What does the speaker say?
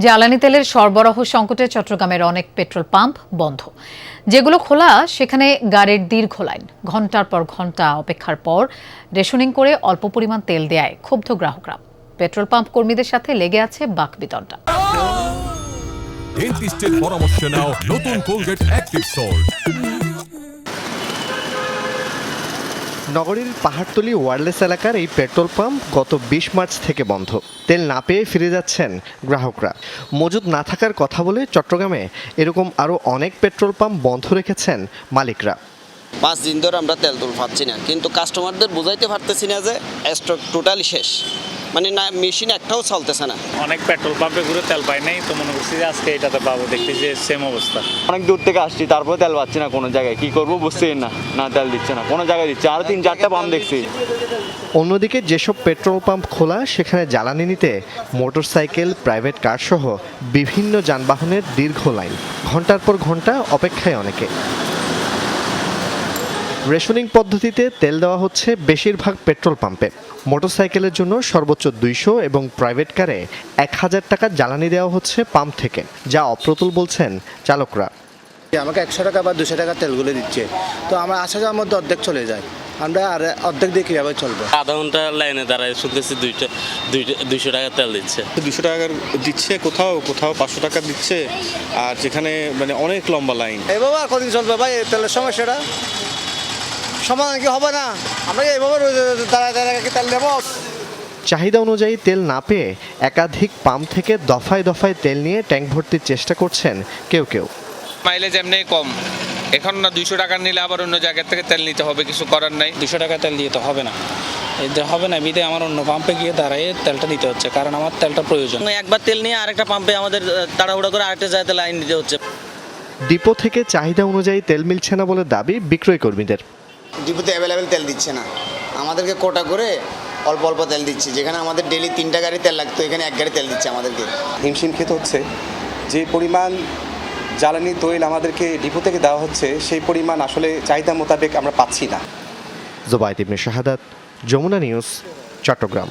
জ্বালানি তেলের সরবরাহ সংকটে চট্টগ্রামের অনেক পেট্রোল পাম্প বন্ধ। যেগুলো খোলা সেখানে গাড়ির দীর্ঘ লাইন, ঘন্টার পর ঘন্টা অপেক্ষার পর রেশনিং করে অল্প পরিমাণ তেল দেয় ক্ষুব্ধ গ্রাহকরা। পেট্রোল পাম্প কর্মীদের সাথে লেগে আছে বাকবিতণ্ডা। ডেন্টিস্টের পরামর্শ নাও নতুন কোলগেট অ্যাক্টিভ সল্ট। নগরীর পাহাড়তলী ওয়্যারলেস এলাকার এই পেট্রোল পাম্প গত ২০ মার্চ থেকে বন্ধ। তেল না পেয়ে ফিরে যাচ্ছেন গ্রাহকরা। মজুদ না থাকার কথা বলে চট্টগ্রামে এরকম আরও অনেক পেট্রোল পাম্প বন্ধ রেখেছেন মালিকরা। 5 দিন ধরে আমরা তেল পাচ্ছি না, কিন্তু কাস্টমারদের বোঝাইতে পারতেছি না যে স্টক টোটালি শেষ, মানে না মেশিন একটাও চলতেছে না। অনেক পেট্রোল পাম্পে ঘুরে তেল পাই নাই, তো মনে করছি যে আজকে এটাতে পাবো, দেখতে যে সেম অবস্থা। অনেক দূর থেকে আসছি, তারপরে তেল পাচ্ছি না কোনো জায়গায়, কি করবো বুঝছি না তেল দিচ্ছে না কোনো জায়গায়, দিচ্ছে আরো 3-4টা পাম্প দেখছি। অন্যদিকে যেসব পেট্রোল পাম্প খোলা সেখানে জ্বালানি নিতে মোটরসাইকেল, প্রাইভেট কার সহ বিভিন্ন যানবাহনের দীর্ঘ লাইন, ঘন্টার পর ঘন্টা অপেক্ষায় অনেকে। রেশনিং পদ্ধতিতে তেল দেওয়া হচ্ছে বেশিরভাগ পেট্রোল পাম্পে। মোটরসাইকেলের জন্য সর্বোচ্চ 200 এবং প্রাইভেট কারে 1000 টাকা জ্বালানি দেওয়া হচ্ছে পাম্প থেকে, যা অপ্রতুল বলছেন চালকরা। আমাকে 100 টাকা বা 200 টাকা তেলগুলো দিচ্ছে, তো আমরা আসা যাওয়ার মধ্যে অর্ধেক চলে যায়, আমরা আর অর্ধেক দিয়ে কীভাবে চলবো? আধা ঘন্টা লাইনে দাঁড়ায় শুনতেছি 200 টাকা তেল দিচ্ছে। 200 টাকার দিচ্ছে, কোথাও 500 টাকা দিচ্ছে, আর যেখানে মানে অনেক লম্বা লাইন। এইভাবে আর কদিন চলবে ভাই? তেলের সমস্যাটা সমাধান কি হবে না? আমরা এইভাবে দাঁড়ায় কি তেল নেব? চাহিদা অনুযায়ী তেল না পেয়ে একাধিক পাম্প থেকে দফায় দফায় তেল নিয়ে ট্যাঙ্ক ভর্তির চেষ্টা করছেন কেউ। মাইলেজ এমনি কম, এখন না 200 টাকা নিলে আবার অন্য জায়গা থেকে তেল নিতে হবে, কিছু করার নাই। 200 টাকা তেল দিয়ে তো হবে না, বিদে আমার অন্য পাম্পে গিয়ে দাঁড়ায় তেলটা দিতে হচ্ছে, কারণ আমার তেলটা প্রয়োজন। একবার তেল নিয়ে আরেকটা পাম্পে আমাদের তাড়াহুড়া করে আরেকটা জায়গাতে লাইন দিতে হচ্ছে। ডিপো থেকে চাহিদা অনুযায়ী তেল মিলছে না বলে দাবি বিক্রয় কর্মীদের। ডিপোতে অ্যাভেলেবেল তেল দিচ্ছে না, আমাদেরকে কোটা করে অল্প অল্প তেল দিচ্ছে। যেখানে আমাদের ডেলি 3টা গাড়ি তেল লাগতো, এখানে 1 গাড়ি তেল দিচ্ছে আমাদেরকে। হিমশিম খেতে হচ্ছে। যে পরিমাণ জ্বালানি তৈল আমাদেরকে ডিপো থেকে দেওয়া হচ্ছে, সেই পরিমাণ আসলে চাহিদা মোতাবেক আমরা পাচ্ছি না। জোবায়েদ ইবনে শাহাদাত, যমুনা নিউজ, চট্টগ্রাম।